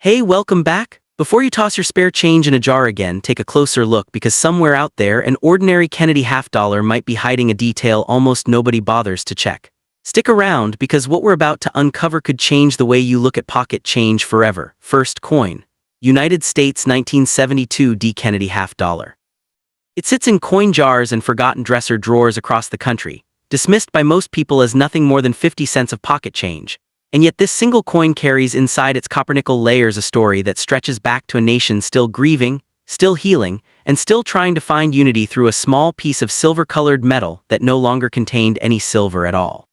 Hey, welcome back. Before you toss your spare change in a jar again, take a closer look because somewhere out there, an ordinary Kennedy half-dollar might be hiding a detail almost nobody bothers to check. Stick around because what we're about to uncover could change the way you look at pocket change forever. First coin. United States 1972 D Kennedy half-dollar. It sits in coin jars and forgotten dresser drawers across the country, dismissed by most people as nothing more than 50 cents of pocket change. And yet this single coin carries inside its copper-nickel layers a story that stretches back to a nation still grieving, still healing, and still trying to find unity through a small piece of silver-colored metal that no longer contained any silver at all.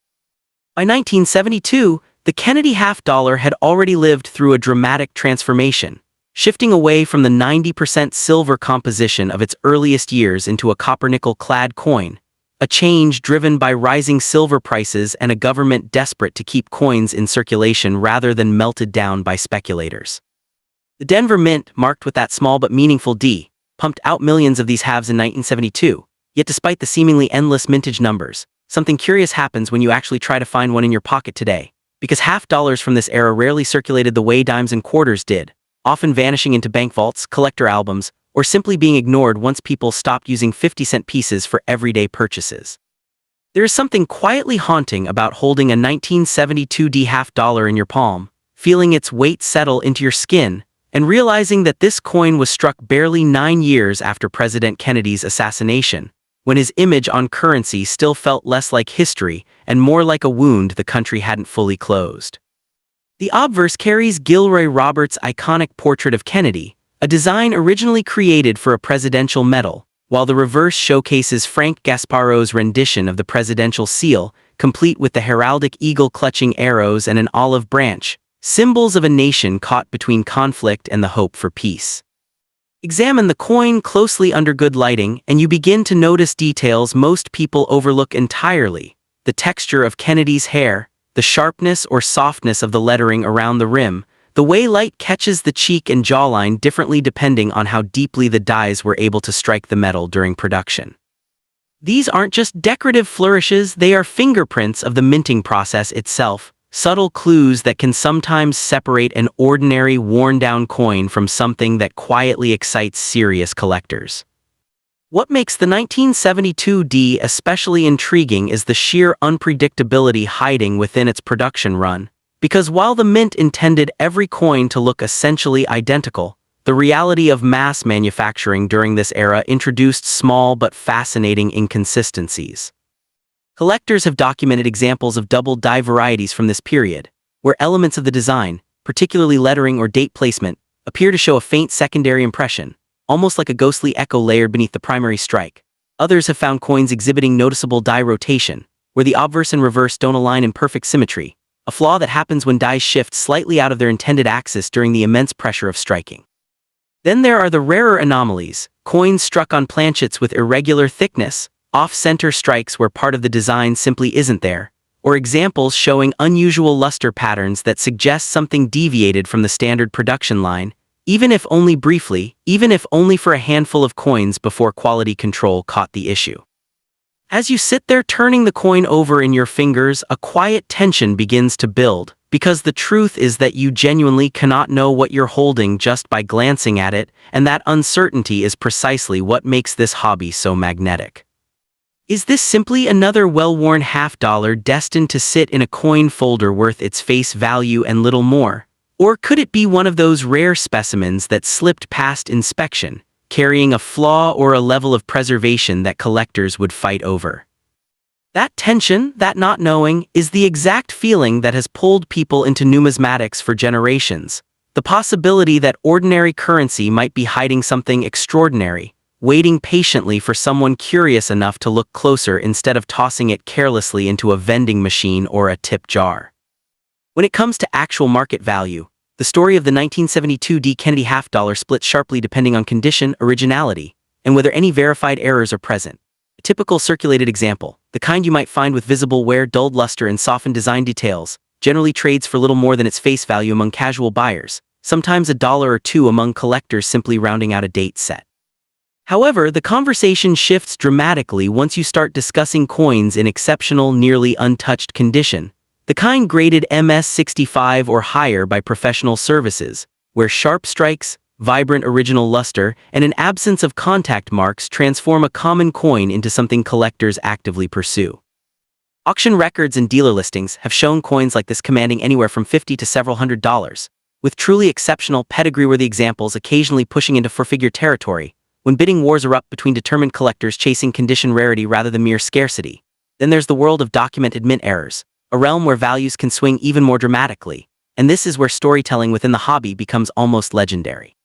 By 1972, the Kennedy half-dollar had already lived through a dramatic transformation, shifting away from the 90% silver composition of its earliest years into a copper-nickel-clad coin, a change driven by rising silver prices and a government desperate to keep coins in circulation rather than melted down by speculators. The Denver Mint, marked with that small but meaningful D, pumped out millions of these halves in 1972, yet despite the seemingly endless mintage numbers, something curious happens when you actually try to find one in your pocket today, because half-dollars from this era rarely circulated the way dimes and quarters did, often vanishing into bank vaults, collector albums, or simply being ignored once people stopped using 50-cent pieces for everyday purchases. There is something quietly haunting about holding a 1972 D half-dollar in your palm, feeling its weight settle into your skin, and realizing that this coin was struck barely 9 years after President Kennedy's assassination, when his image on currency still felt less like history and more like a wound the country hadn't fully closed. The obverse carries Gilroy Roberts' iconic portrait of Kennedy, a design originally created for a presidential medal, while the reverse showcases Frank Gasparo's rendition of the presidential seal, complete with the heraldic eagle clutching arrows and an olive branch, symbols of a nation caught between conflict and the hope for peace. Examine the coin closely under good lighting and you begin to notice details most people overlook entirely: the texture of Kennedy's hair, the sharpness or softness of the lettering around the rim, the way light catches the cheek and jawline differently depending on how deeply the dies were able to strike the metal during production. These aren't just decorative flourishes, they are fingerprints of the minting process itself, subtle clues that can sometimes separate an ordinary worn-down coin from something that quietly excites serious collectors. What makes the 1972 D especially intriguing is the sheer unpredictability hiding within its production run. Because while the Mint intended every coin to look essentially identical, the reality of mass manufacturing during this era introduced small but fascinating inconsistencies. Collectors have documented examples of double die varieties from this period, where elements of the design, particularly lettering or date placement, appear to show a faint secondary impression, almost like a ghostly echo layered beneath the primary strike. Others have found coins exhibiting noticeable die rotation, where the obverse and reverse don't align in perfect symmetry, a flaw that happens when dies shift slightly out of their intended axis during the immense pressure of striking. Then there are the rarer anomalies, coins struck on planchets with irregular thickness, off-center strikes where part of the design simply isn't there, or examples showing unusual luster patterns that suggest something deviated from the standard production line, even if only briefly, even if only for a handful of coins before quality control caught the issue. As you sit there turning the coin over in your fingers, a quiet tension begins to build, because the truth is that you genuinely cannot know what you're holding just by glancing at it, and that uncertainty is precisely what makes this hobby so magnetic. Is this simply another well-worn half-dollar destined to sit in a coin folder worth its face value and little more? Or could it be one of those rare specimens that slipped past inspection, carrying a flaw or a level of preservation that collectors would fight over? That tension, that not knowing, is the exact feeling that has pulled people into numismatics for generations. The possibility that ordinary currency might be hiding something extraordinary, waiting patiently for someone curious enough to look closer instead of tossing it carelessly into a vending machine or a tip jar. When it comes to actual market value, the story of the 1972 D Kennedy half-dollar splits sharply depending on condition, originality, and whether any verified errors are present. A typical circulated example, the kind you might find with visible wear, dulled luster, and softened design details, generally trades for little more than its face value among casual buyers, sometimes $1 or $2 among collectors simply rounding out a date set. However, the conversation shifts dramatically once you start discussing coins in exceptional, nearly untouched condition, the kind graded MS-65 or higher by professional services, where sharp strikes, vibrant original luster, and an absence of contact marks transform a common coin into something collectors actively pursue. Auction records and dealer listings have shown coins like this commanding anywhere from $50 to several $100s, with truly exceptional pedigree-worthy examples occasionally pushing into four-figure territory, when bidding wars erupt between determined collectors chasing condition rarity rather than mere scarcity. Then there's the world of documented mint errors, a realm where values can swing even more dramatically, and this is where storytelling within the hobby becomes almost legendary.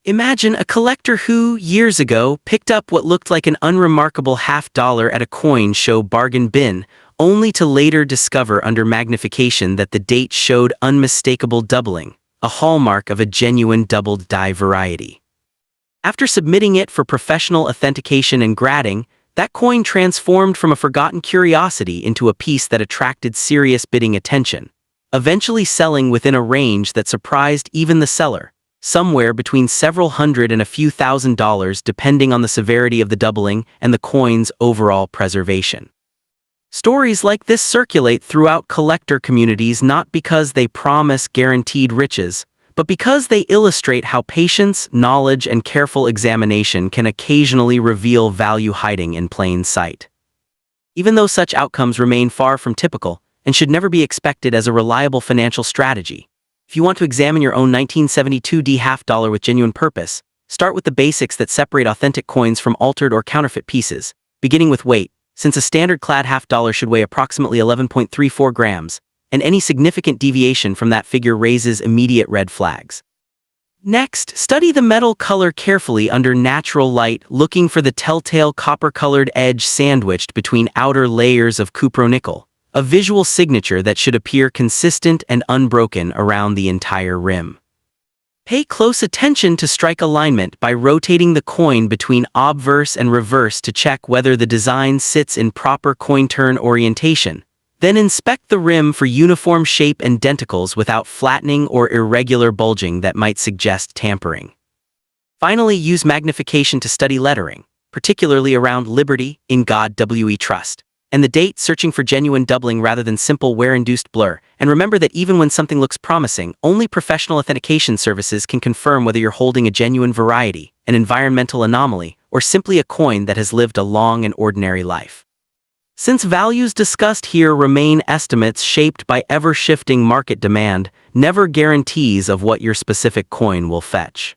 Imagine a collector who, years ago, picked up what looked like an unremarkable $50 at a coin show bargain bin, only to later discover under magnification that the date showed unmistakable doubling, a hallmark of a genuine doubled die variety. After submitting it for professional authentication and grading, that coin transformed from a forgotten curiosity into a piece that attracted serious bidding attention, eventually selling within a range that surprised even the seller, somewhere between several hundred and a few $1,000s depending on the severity of the doubling and the coin's overall preservation. Stories like this circulate throughout collector communities not because they promise guaranteed riches, but because they illustrate how patience, knowledge, and careful examination can occasionally reveal value hiding in plain sight. Even though such outcomes remain far from typical and should never be expected as a reliable financial strategy, if you want to examine your own 1972 D $50 with genuine purpose, start with the basics that separate authentic coins from altered or counterfeit pieces, beginning with weight, since a standard clad $50 should weigh approximately 11.34 grams, and any significant deviation from that figure raises immediate red flags. Next, study the metal color carefully under natural light, looking for the telltale copper-colored edge sandwiched between outer layers of cupronickel, a visual signature that should appear consistent and unbroken around the entire rim. Pay close attention to strike alignment by rotating the coin between obverse and reverse to check whether the design sits in proper coin turn orientation. Then inspect the rim for uniform shape and denticles without flattening or irregular bulging that might suggest tampering. Finally, use magnification to study lettering, particularly around Liberty, In God We Trust, and the date, searching for genuine doubling rather than simple wear-induced blur. And remember that even when something looks promising, only professional authentication services can confirm whether you're holding a genuine variety, an environmental anomaly, or simply a coin that has lived a long and ordinary life. Since values discussed here remain estimates shaped by ever-shifting market demand, never guarantees of what your specific coin will fetch.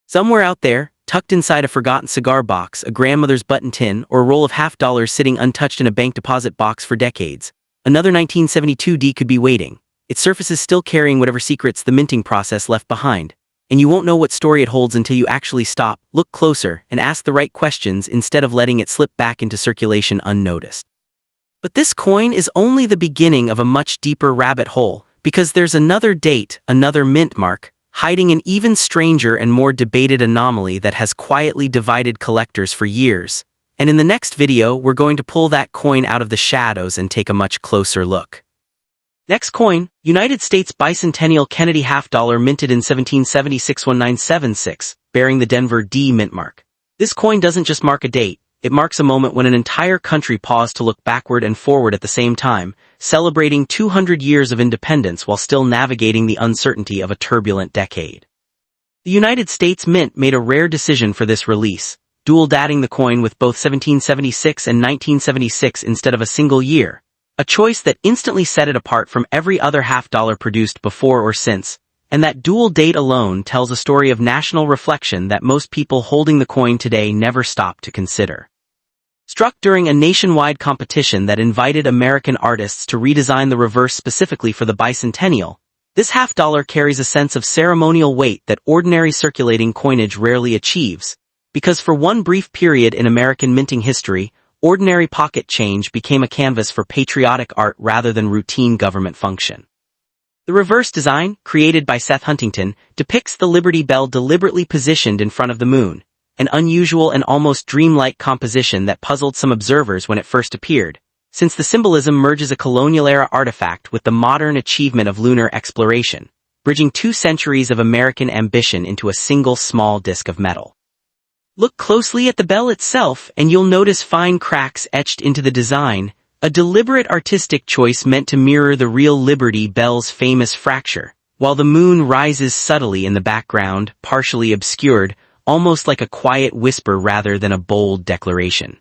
Somewhere out there, tucked inside a forgotten cigar box, a grandmother's button tin, or a roll of $50 sitting untouched in a bank deposit box for decades, another 1972 D could be waiting, its surface is still carrying whatever secrets the minting process left behind, and you won't know what story it holds until you actually stop, look closer, and ask the right questions instead of letting it slip back into circulation unnoticed. But this coin is only the beginning of a much deeper rabbit hole, because there's another date, another mint mark, hiding an even stranger and more debated anomaly that has quietly divided collectors for years. And in the next video, we're going to pull that coin out of the shadows and take a much closer look. Next coin, United States Bicentennial Kennedy $50 minted in 1776-1976, bearing the Denver D mint mark. This coin doesn't just mark a date, it marks a moment when an entire country paused to look backward and forward at the same time, celebrating 200 years of independence while still navigating the uncertainty of a turbulent decade. The United States Mint made a rare decision for this release, dual-dating the coin with both 1776 and 1976 instead of a single year, a choice that instantly set it apart from every other $50 produced before or since, and that dual date alone tells a story of national reflection that most people holding the coin today never stop to consider. Struck during a nationwide competition that invited American artists to redesign the reverse specifically for the bicentennial, this $50 carries a sense of ceremonial weight that ordinary circulating coinage rarely achieves, because for one brief period in American minting history, ordinary pocket change became a canvas for patriotic art rather than routine government function. The reverse design, created by Seth Huntington, depicts the Liberty Bell deliberately positioned in front of the moon, an unusual and almost dreamlike composition that puzzled some observers when it first appeared, since the symbolism merges a colonial-era artifact with the modern achievement of lunar exploration, bridging 2 centuries of American ambition into a single small disk of metal. Look closely at the bell itself and you'll notice fine cracks etched into the design, a deliberate artistic choice meant to mirror the real Liberty Bell's famous fracture, while the moon rises subtly in the background, partially obscured, almost like a quiet whisper rather than a bold declaration.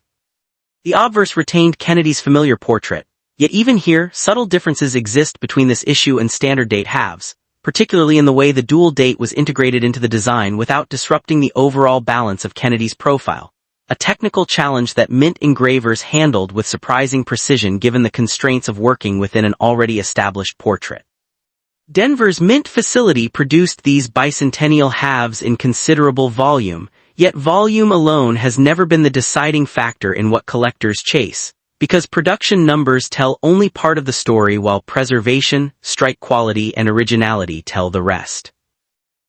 The obverse retained Kennedy's familiar portrait, yet even here, subtle differences exist between this issue and standard date halves, particularly in the way the dual date was integrated into the design without disrupting the overall balance of Kennedy's profile, a technical challenge that mint engravers handled with surprising precision given the constraints of working within an already established portrait. Denver's mint facility produced these bicentennial halves in considerable volume, yet volume alone has never been the deciding factor in what collectors chase, because production numbers tell only part of the story while preservation, strike quality, and originality tell the rest.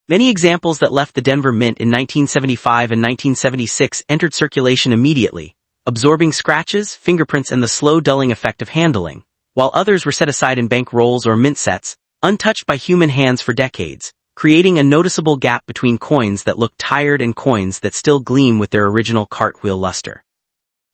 Many examples that left the Denver Mint in 1975 and 1976 entered circulation immediately, absorbing scratches, fingerprints, and the slow dulling effect of handling, while others were set aside in bank rolls or mint sets, untouched by human hands for decades, creating a noticeable gap between coins that look tired and coins that still gleam with their original cartwheel luster.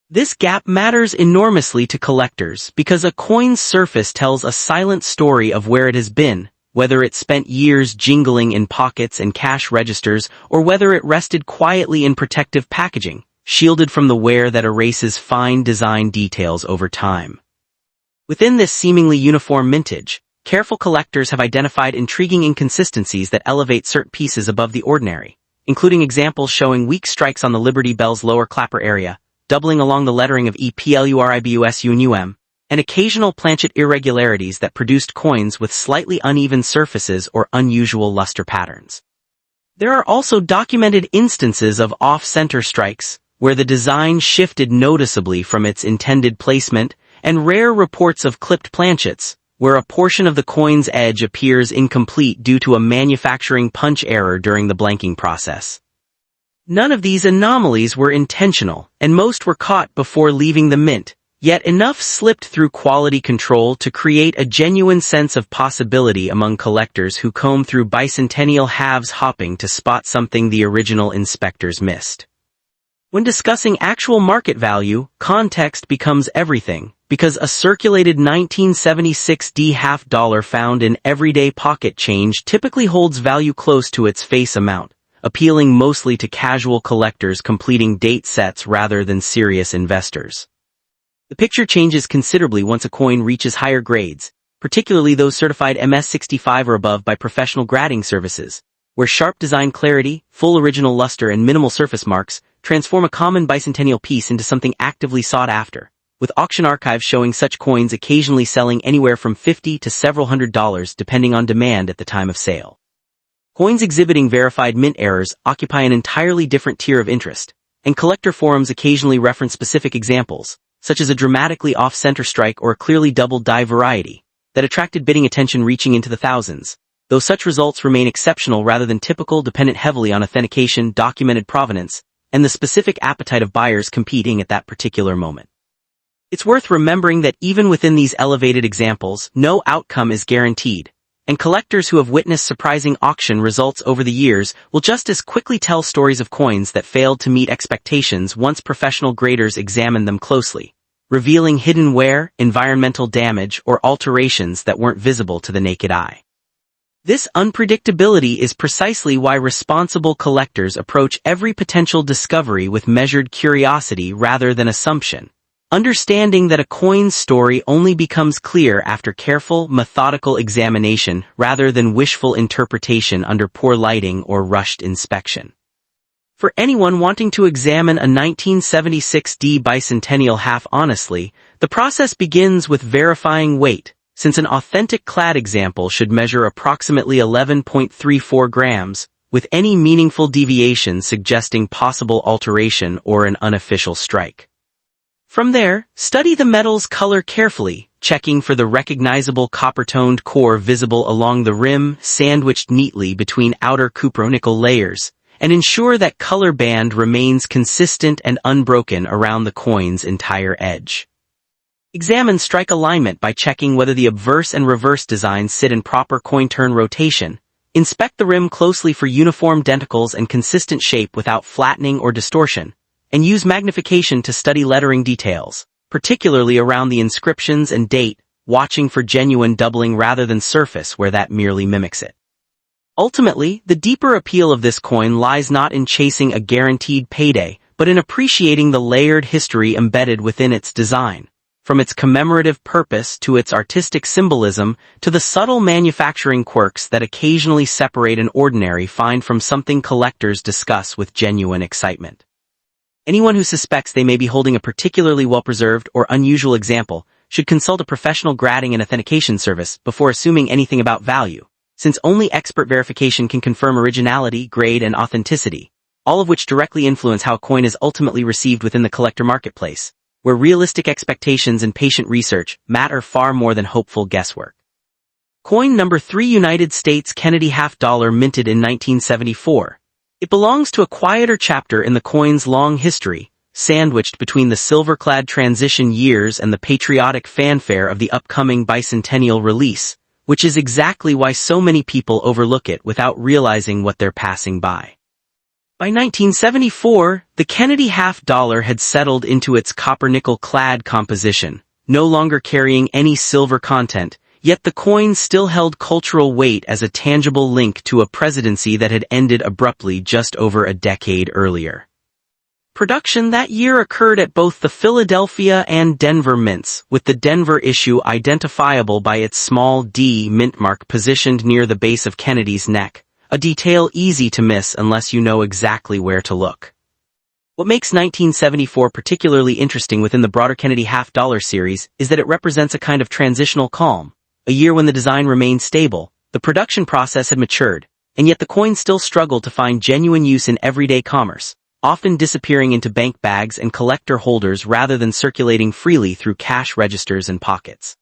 This gap matters enormously to collectors because a coin's surface tells a silent story of where it has been, whether it spent years jingling in pockets and cash registers or whether it rested quietly in protective packaging, shielded from the wear that erases fine design details over time. Within this seemingly uniform mintage, careful collectors have identified intriguing inconsistencies that elevate certain pieces above the ordinary, including examples showing weak strikes on the Liberty Bell's lower clapper area, doubling along the lettering of EPLURIBUSUNUM, and occasional planchet irregularities that produced coins with slightly uneven surfaces or unusual luster patterns. There are also documented instances of off-center strikes, where the design shifted noticeably from its intended placement, and rare reports of clipped planchets, where a portion of the coin's edge appears incomplete due to a manufacturing punch error during the blanking process. None of these anomalies were intentional, and most were caught before leaving the mint, yet enough slipped through quality control to create a genuine sense of possibility among collectors who comb through bicentennial halves hopping to spot something the original inspectors missed. When discussing actual market value, context becomes everything, because a circulated 1976 D half-dollar found in everyday pocket change typically holds value close to its face amount, appealing mostly to casual collectors completing date sets rather than serious investors. The picture changes considerably once a coin reaches higher grades, particularly those certified MS-65 or above by professional grading services, where sharp design clarity, full original luster, and minimal surface marks transform a common bicentennial piece into something actively sought after, with auction archives showing such coins occasionally selling anywhere from $50 to several $100 depending on demand at the time of sale. Coins exhibiting verified mint errors occupy an entirely different tier of interest, and collector forums occasionally reference specific examples, such as a dramatically off-center strike or a clearly double die variety, that attracted bidding attention reaching into the thousands, though such results remain exceptional rather than typical, dependent heavily on authentication, documented provenance, and the specific appetite of buyers competing at that particular moment. It's worth remembering that even within these elevated examples, no outcome is guaranteed, and collectors who have witnessed surprising auction results over the years will just as quickly tell stories of coins that failed to meet expectations once professional graders examined them closely, revealing hidden wear, environmental damage, or alterations that weren't visible to the naked eye. This unpredictability is precisely why responsible collectors approach every potential discovery with measured curiosity rather than assumption, understanding that a coin's story only becomes clear after careful, methodical examination rather than wishful interpretation under poor lighting or rushed inspection. For anyone wanting to examine a 1976 D bicentennial half honestly, the process begins with verifying weight, since an authentic clad example should measure approximately 11.34 grams, with any meaningful deviation suggesting possible alteration or an unofficial strike. From there, study the metal's color carefully, checking for the recognizable copper-toned core visible along the rim, sandwiched neatly between outer cupronickel layers, and ensure that color band remains consistent and unbroken around the coin's entire edge. Examine strike alignment by checking whether the obverse and reverse designs sit in proper coin turn rotation. Inspect the rim closely for uniform denticles and consistent shape without flattening or distortion, and use magnification to study lettering details, particularly around the inscriptions and date, watching for genuine doubling rather than surface where that merely mimics it. Ultimately, the deeper appeal of this coin lies not in chasing a guaranteed payday, but in appreciating the layered history embedded within its design. From its commemorative purpose to its artistic symbolism to the subtle manufacturing quirks that occasionally separate an ordinary find from something collectors discuss with genuine excitement. Anyone who suspects they may be holding a particularly well-preserved or unusual example should consult a professional grading and authentication service before assuming anything about value, since only expert verification can confirm originality, grade, and authenticity, all of which directly influence how a coin is ultimately received within the collector marketplace, where realistic expectations and patient research matter far more than hopeful guesswork. Coin number 3, United States Kennedy $half, minted in 1974. It belongs to a quieter chapter in the coin's long history, sandwiched between the silver-clad transition years and the patriotic fanfare of the upcoming bicentennial release, which is exactly why so many people overlook it without realizing what they're passing by. By 1974, the Kennedy $half had settled into its copper-nickel-clad composition, no longer carrying any silver content, yet the coin still held cultural weight as a tangible link to a presidency that had ended abruptly just over a decade earlier. Production that year occurred at both the Philadelphia and Denver mints, with the Denver issue identifiable by its small D mint mark positioned near the base of Kennedy's neck, a detail easy to miss unless you know exactly where to look. What makes 1974 particularly interesting within the broader Kennedy $half series is that it represents a kind of transitional calm, a year when the design remained stable, the production process had matured, and yet the coin still struggled to find genuine use in everyday commerce, often disappearing into bank bags and collector holders rather than circulating freely through cash registers and pockets.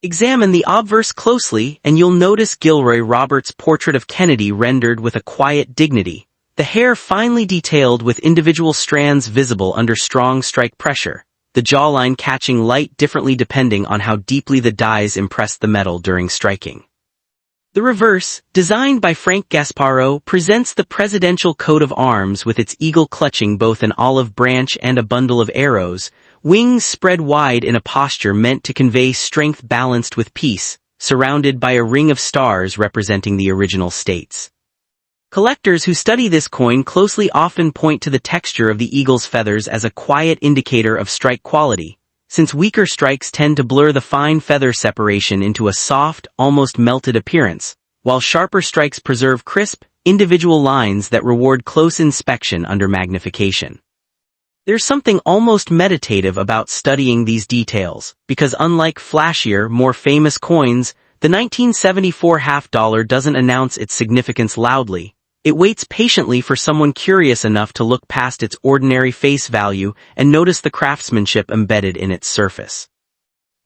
Examine the obverse closely and you'll notice Gilroy Roberts' portrait of Kennedy rendered with a quiet dignity, the hair finely detailed with individual strands visible under strong strike pressure, the jawline catching light differently depending on how deeply the dies impressed the metal during striking. The reverse, designed by Frank Gasparro, presents the presidential coat of arms with its eagle clutching both an olive branch and a bundle of arrows, wings spread wide in a posture meant to convey strength balanced with peace, surrounded by a ring of stars representing the original states. Collectors who study this coin closely often point to the texture of the eagle's feathers as a quiet indicator of strike quality, since weaker strikes tend to blur the fine feather separation into a soft, almost melted appearance, while sharper strikes preserve crisp, individual lines that reward close inspection under magnification. There's something almost meditative about studying these details, because unlike flashier, more famous coins, the 1974 $half doesn't announce its significance loudly. It waits patiently for someone curious enough to look past its ordinary face value and notice the craftsmanship embedded in its surface.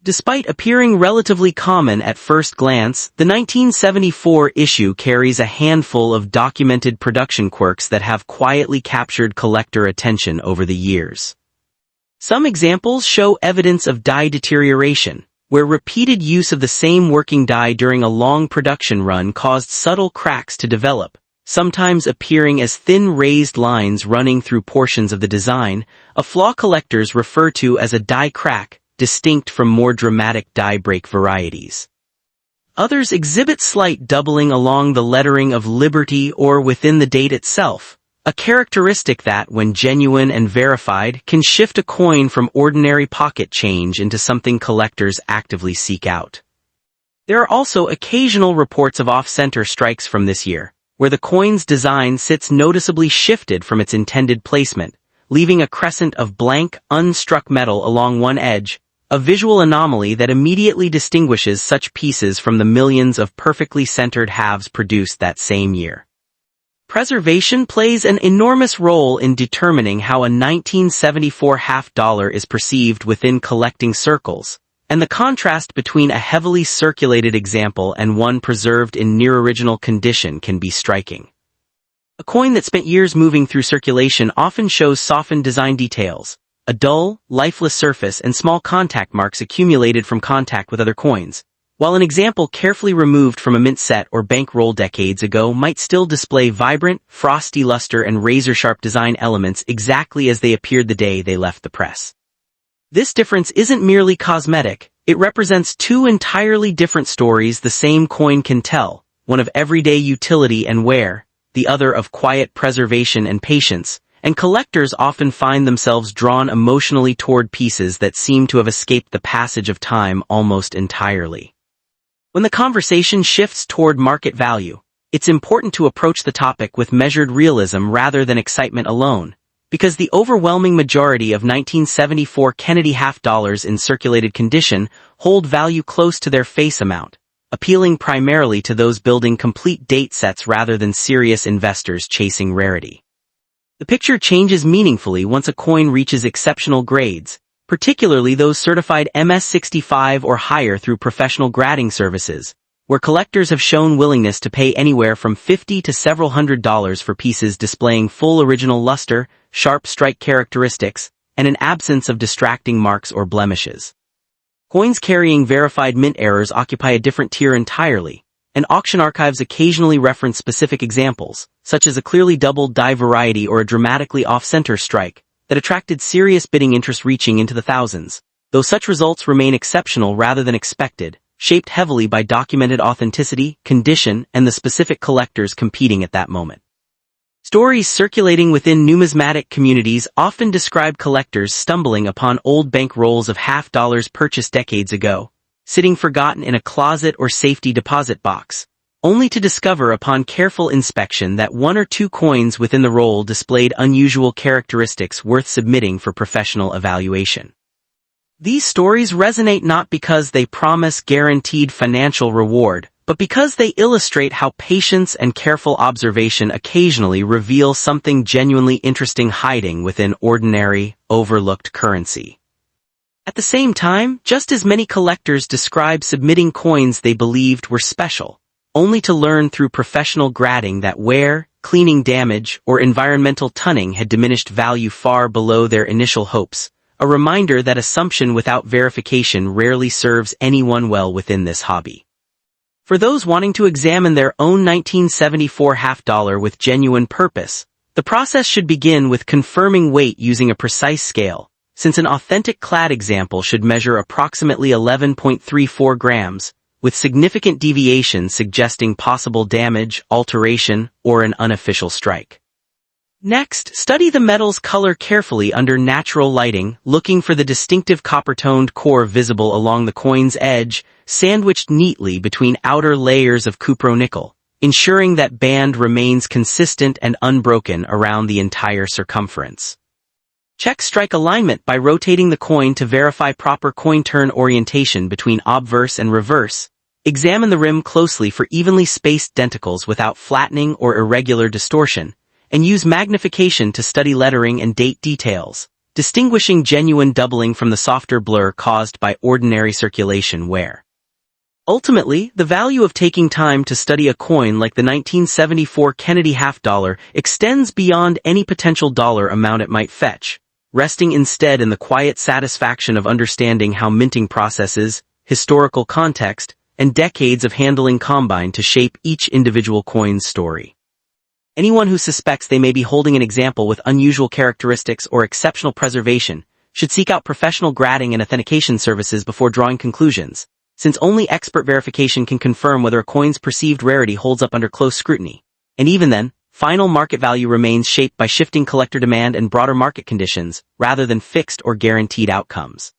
Despite appearing relatively common at first glance, the 1974 issue carries a handful of documented production quirks that have quietly captured collector attention over the years. Some examples show evidence of die deterioration, where repeated use of the same working die during a long production run caused subtle cracks to develop, sometimes appearing as thin raised lines running through portions of the design, a flaw collectors refer to as a die crack, distinct from more dramatic die break varieties. Others exhibit slight doubling along the lettering of Liberty or within the date itself, a characteristic that, when genuine and verified, can shift a coin from ordinary pocket change into something collectors actively seek out. There are also occasional reports of off-center strikes from this year, where the coin's design sits noticeably shifted from its intended placement, leaving a crescent of blank, unstruck metal along one edge, a visual anomaly that immediately distinguishes such pieces from the millions of perfectly centered halves produced that same year. Preservation plays an enormous role in determining how a 1974 $half is perceived within collecting circles, and the contrast between a heavily circulated example and one preserved in near-original condition can be striking. A coin that spent years moving through circulation often shows softened design details, a dull, lifeless surface and small contact marks accumulated from contact with other coins, while an example carefully removed from a mint set or bankroll decades ago might still display vibrant, frosty luster and razor-sharp design elements exactly as they appeared the day they left the press. This difference isn't merely cosmetic, it represents two entirely different stories the same coin can tell, one of everyday utility and wear, the other of quiet preservation and patience, and collectors often find themselves drawn emotionally toward pieces that seem to have escaped the passage of time almost entirely. When the conversation shifts toward market value, it's important to approach the topic with measured realism rather than excitement alone, because the overwhelming majority of 1974 Kennedy half-dollars in circulated condition hold value close to their face amount, appealing primarily to those building complete date sets rather than serious investors chasing rarity. The picture changes meaningfully once a coin reaches exceptional grades, particularly those certified MS-65 or higher through professional grading services, where collectors have shown willingness to pay anywhere from $50 to several $100s for pieces displaying full original luster, sharp strike characteristics, and an absence of distracting marks or blemishes. Coins carrying verified mint errors occupy a different tier entirely, and auction archives occasionally reference specific examples, such as a clearly doubled die variety or a dramatically off-center strike, that attracted serious bidding interest reaching into the thousands, though such results remain exceptional rather than expected, shaped heavily by documented authenticity, condition, and the specific collectors competing at that moment. Stories circulating within numismatic communities often describe collectors stumbling upon old bank rolls of half-dollars purchased decades ago, sitting forgotten in a closet or safety deposit box, only to discover upon careful inspection that one or two coins within the roll displayed unusual characteristics worth submitting for professional evaluation. These stories resonate not because they promise guaranteed financial reward, but because they illustrate how patience and careful observation occasionally reveal something genuinely interesting hiding within ordinary, overlooked currency. At the same time, just as many collectors describe submitting coins they believed were special, only to learn through professional grading that wear, cleaning damage, or environmental tunning had diminished value far below their initial hopes, a reminder that assumption without verification rarely serves anyone well within this hobby. For those wanting to examine their own 1974 half-dollar with genuine purpose, the process should begin with confirming weight using a precise scale, since an authentic clad example should measure approximately 11.34 grams, with significant deviations suggesting possible damage, alteration, or an unofficial strike. Next, study the metal's color carefully under natural lighting, looking for the distinctive copper-toned core visible along the coin's edge, sandwiched neatly between outer layers of cupronickel, ensuring that band remains consistent and unbroken around the entire circumference. Check strike alignment by rotating the coin to verify proper coin turn orientation between obverse and reverse. Examine the rim closely for evenly spaced denticles without flattening or irregular distortion, and use magnification to study lettering and date details, distinguishing genuine doubling from the softer blur caused by ordinary circulation wear. Ultimately, the value of taking time to study a coin like the 1974 Kennedy half-dollar extends beyond any potential dollar amount it might fetch, resting instead in the quiet satisfaction of understanding how minting processes, historical context, and decades of handling combine to shape each individual coin's story. Anyone who suspects they may be holding an example with unusual characteristics or exceptional preservation should seek out professional grading and authentication services before drawing conclusions, since only expert verification can confirm whether a coin's perceived rarity holds up under close scrutiny. And even then, final market value remains shaped by shifting collector demand and broader market conditions, rather than fixed or guaranteed outcomes.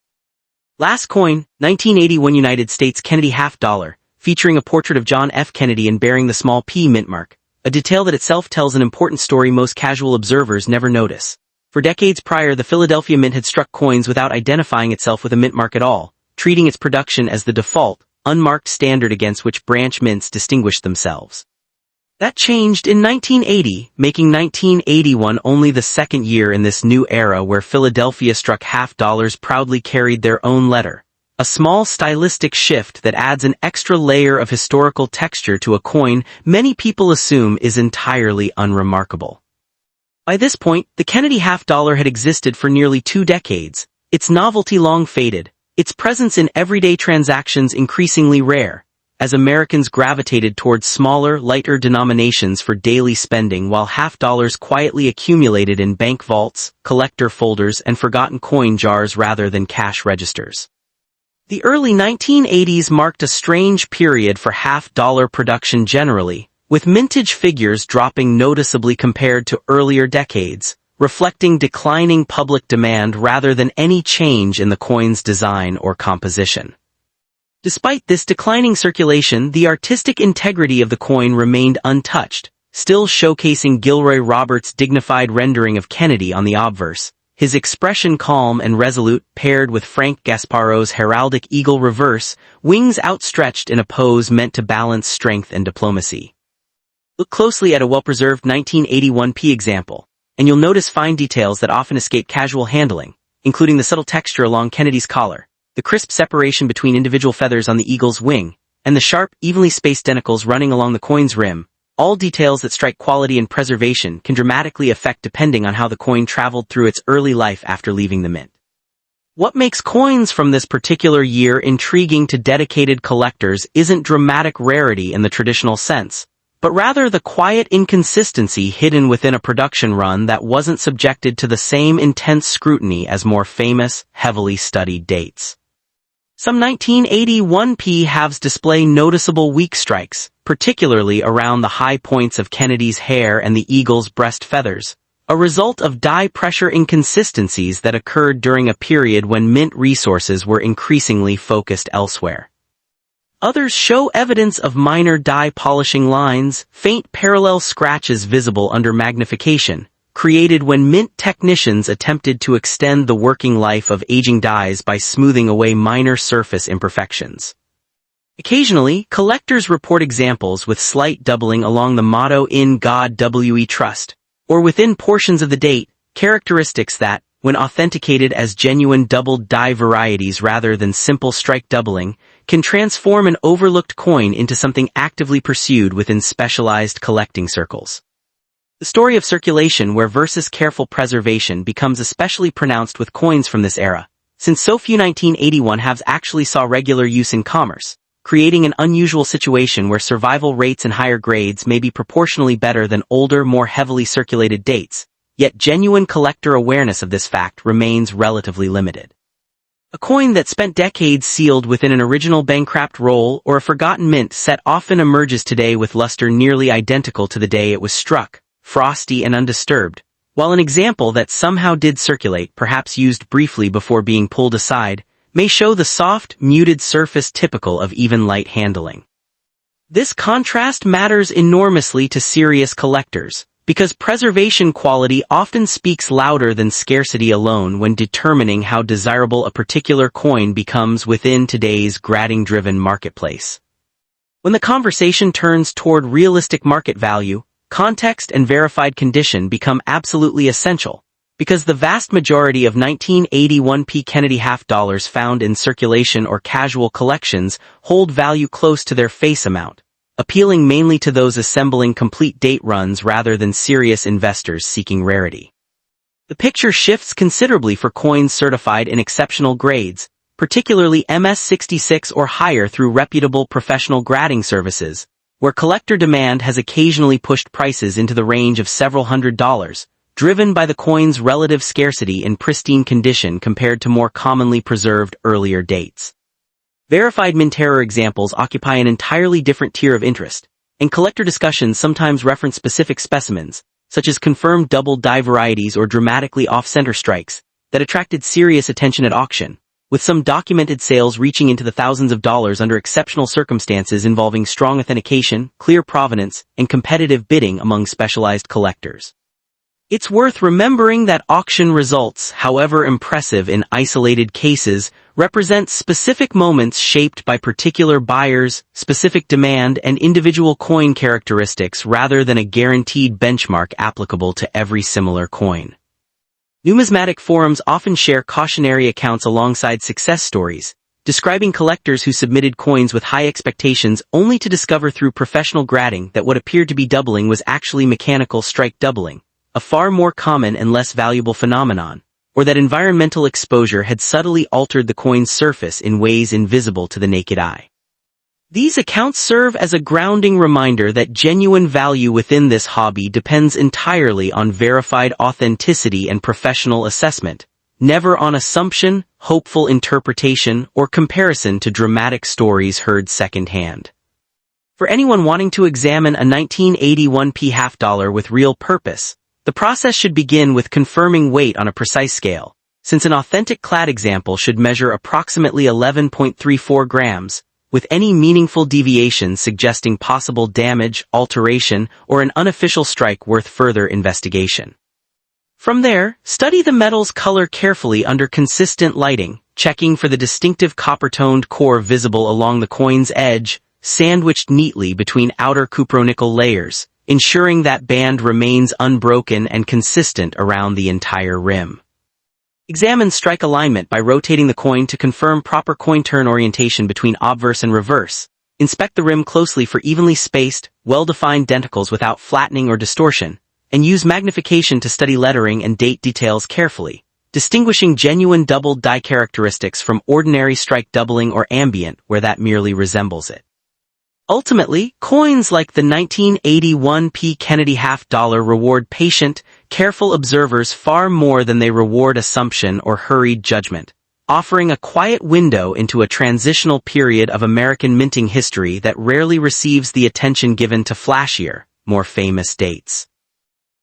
Last coin, 1981 United States Kennedy half-dollar, featuring a portrait of John F. Kennedy and bearing the small P mint mark, a detail that itself tells an important story most casual observers never notice. For decades prior, the Philadelphia Mint had struck coins without identifying itself with a mint mark at all, treating its production as the default, unmarked standard against which branch mints distinguished themselves. That changed in 1980, making 1981 only the second year in this new era where Philadelphia struck half-dollars proudly carried their own letter, a small stylistic shift that adds an extra layer of historical texture to a coin many people assume is entirely unremarkable. By this point, the Kennedy half-dollar had existed for nearly 2 decades, its novelty long faded, its presence in everyday transactions increasingly rare, as Americans gravitated towards smaller, lighter denominations for daily spending while half-dollars quietly accumulated in bank vaults, collector folders, and forgotten coin jars rather than cash registers. The early 1980s marked a strange period for half-dollar production generally, with mintage figures dropping noticeably compared to earlier decades, reflecting declining public demand rather than any change in the coin's design or composition. Despite this declining circulation, the artistic integrity of the coin remained untouched, still showcasing Gilroy Roberts' dignified rendering of Kennedy on the obverse, his expression calm and resolute paired with Frank Gasparo's heraldic eagle reverse, wings outstretched in a pose meant to balance strength and diplomacy. Look closely at a well-preserved 1981 P example, and you'll notice fine details that often escape casual handling, including the subtle texture along Kennedy's collar, the crisp separation between individual feathers on the eagle's wing, and the sharp, evenly spaced denticles running along the coin's rim. All details that strike quality and preservation can dramatically affect depending on how the coin traveled through its early life after leaving the mint. What makes coins from this particular year intriguing to dedicated collectors isn't dramatic rarity in the traditional sense, but rather the quiet inconsistency hidden within a production run that wasn't subjected to the same intense scrutiny as more famous, heavily studied dates. Some 1981 P halves display noticeable weak strikes, particularly around the high points of Kennedy's hair and the eagle's breast feathers, a result of die pressure inconsistencies that occurred during a period when mint resources were increasingly focused elsewhere. Others show evidence of minor die polishing lines, faint parallel scratches visible under magnification, created when mint technicians attempted to extend the working life of aging dies by smoothing away minor surface imperfections. Occasionally, collectors report examples with slight doubling along the motto "In God We Trust," or within portions of the date, characteristics that, when authenticated as genuine doubled die varieties rather than simple strike doubling, can transform an overlooked coin into something actively pursued within specialized collecting circles. The story of circulation versus careful preservation becomes especially pronounced with coins from this era, since so few 1981 halves actually saw regular use in commerce, creating an unusual situation where survival rates in higher grades may be proportionally better than older, more heavily circulated dates, yet genuine collector awareness of this fact remains relatively limited. A coin that spent decades sealed within an original bankrupt roll or a forgotten mint set often emerges today with luster nearly identical to the day it was struck, frosty and undisturbed, while an example that somehow did circulate, perhaps used briefly before being pulled aside, may show the soft, muted surface typical of even light handling. This contrast matters enormously to serious collectors, because preservation quality often speaks louder than scarcity alone when determining how desirable a particular coin becomes within today's grading-driven marketplace. When the conversation turns toward realistic market value, context and verified condition become absolutely essential, because the vast majority of 1981 P Kennedy half dollars found in circulation or casual collections hold value close to their face amount, appealing mainly to those assembling complete date runs rather than serious investors seeking rarity. The picture shifts considerably for coins certified in exceptional grades, particularly MS-66 or higher through reputable professional grading services, where collector demand has occasionally pushed prices into the range of several $100s, driven by the coin's relative scarcity in pristine condition compared to more commonly preserved earlier dates. Verified Mintero examples occupy an entirely different tier of interest, and collector discussions sometimes reference specific specimens, such as confirmed double die varieties or dramatically off-center strikes, that attracted serious attention at auction, with some documented sales reaching into the thousands of dollars under exceptional circumstances involving strong authentication, clear provenance, and competitive bidding among specialized collectors. It's worth remembering that auction results, however impressive in isolated cases, represent specific moments shaped by particular buyers, specific demand, and individual coin characteristics rather than a guaranteed benchmark applicable to every similar coin. Numismatic forums often share cautionary accounts alongside success stories, describing collectors who submitted coins with high expectations only to discover through professional grading that what appeared to be doubling was actually mechanical strike doubling, a far more common and less valuable phenomenon, or that environmental exposure had subtly altered the coin's surface in ways invisible to the naked eye. These accounts serve as a grounding reminder that genuine value within this hobby depends entirely on verified authenticity and professional assessment, never on assumption, hopeful interpretation, or comparison to dramatic stories heard secondhand. For anyone wanting to examine a 1981p half-dollar with real purpose, the process should begin with confirming weight on a precise scale, since an authentic clad example should measure approximately 11.34 grams, with any meaningful deviation suggesting possible damage, alteration, or an unofficial strike worth further investigation. From there, study the metal's color carefully under consistent lighting, checking for the distinctive copper-toned core visible along the coin's edge, sandwiched neatly between outer cupronickel layers, ensuring that band remains unbroken and consistent around the entire rim. Examine strike alignment by rotating the coin to confirm proper coin turn orientation between obverse and reverse. Inspect the rim closely for evenly spaced, well-defined denticles without flattening or distortion, and use magnification to study lettering and date details carefully, distinguishing genuine doubled die characteristics from ordinary strike doubling or ambient where that merely resembles it. Ultimately, coins like the 1981p Kennedy half-dollar reward patient, careful observers far more than they reward assumption or hurried judgment, offering a quiet window into a transitional period of American minting history that rarely receives the attention given to flashier, more famous dates.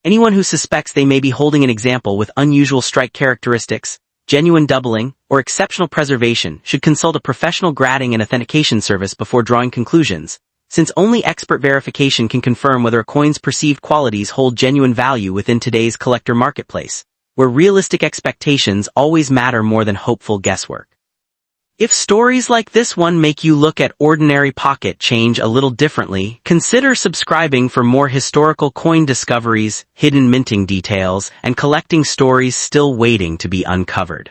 Anyone who suspects they may be holding an example with unusual strike characteristics, genuine doubling, or exceptional preservation should consult a professional grading and authentication service before drawing conclusions, since only expert verification can confirm whether a coin's perceived qualities hold genuine value within today's collector marketplace, where realistic expectations always matter more than hopeful guesswork. If stories like this one make you look at ordinary pocket change a little differently, consider subscribing for more historical coin discoveries, hidden minting details, and collecting stories still waiting to be uncovered.